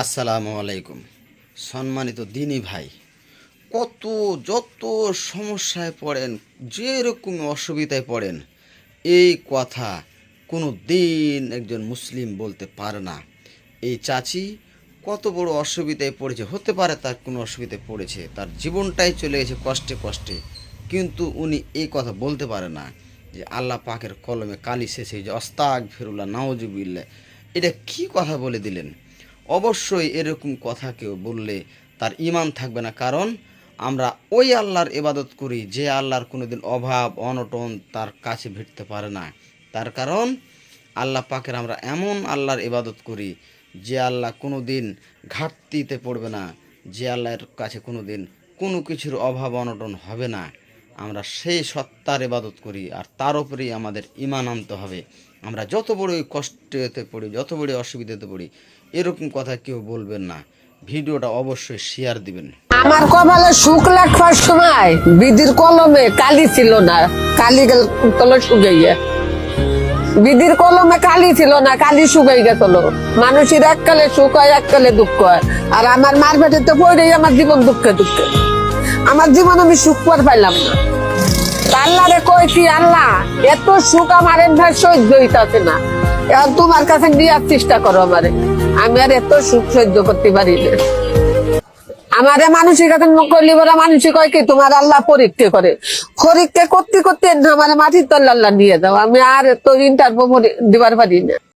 আসসালামু আলাইকুম। সম্মানিত দিনী ভাই, যত সমস্যায় পড়েন, যেরকম অসুবিধায় পড়েন, এই কথা কোনো দিন একজন মুসলিম বলতে পারে না। এই চাচি কত বড় অসুবিধায় পড়েছে, হতে পারে তার কোনো অসুবিধায় পড়েছে, তার জীবনটাই চলে গেছে কষ্টে কষ্টে, কিন্তু উনি এই কথা বলতে পারে না যে আল্লাহ পাকের কলমে কালি শেষে যে আস্তাগফিরুল্লাহ নাউজুবিল্লাহ, এটা কি কথা বলে দিলেন। অবশ্যই এরকম কথা কেউ বললে তার ঈমান থাকবে না, কারণ আমরা ওই আল্লাহর ইবাদত করি যে আল্লাহর কোনোদিন অভাব অনটন তার কাছে ভিড়তে পারে না। তার কারণ আল্লাহ পাকের আমরা এমন আল্লাহর ইবাদত করি যে আল্লাহ কোনো দিন ঘাটতিতে পড়বে না, যে আল্লাহর কাছে কোনো দিন কোনো কিছুর অভাব অনটন হবে না। আমরা সেই সত্তার ইবাদত করি, আর তার উপরেই আমাদের ঈমান আনতে হবে। আমরা যত বড়ই কষ্টেতে পড়ি, যত বড় অসুবিধাতে পড়ি, এরকম কথা কেউ বলবেন না। ভিডিওটা অবশ্যই শেয়ার দিবেন। আমার কপালে সুখ লাগবার সময় বিধির কলমে কালি ছিল না, কালি গেল শুকাইয়া। বিধির কলমে কালি ছিল না, কালি শুকাই গেছিল। মানুষের এককালে সুখ হয়, এককালে দুঃখ হয়। আর আমার মার পেটে পড়েই আমার জীবন দুঃখে দুঃখে, আমার জীবন আমি সুখ পার পাইলাম না। আল্লাহরে কইছি, আল্লাহ এত সুখ আমার ভাই সহ্য হইতাছে না, এখন তোমার কাছে নেওয়ার চেষ্টা করো আমারে। আমি আর এত সুখ সহ্য করতে পারি না। আমারে মানুষের কাছে করলি বলে মানুষই কয় কি তোমার আল্লাহ পরীক্ষা করে, পরীক্ষা করতে করতে আমার মাটির তল্লা আল্লাহ নিয়ে যাও। আমি আর এত ইন্টারভিউ দিবার পারি না।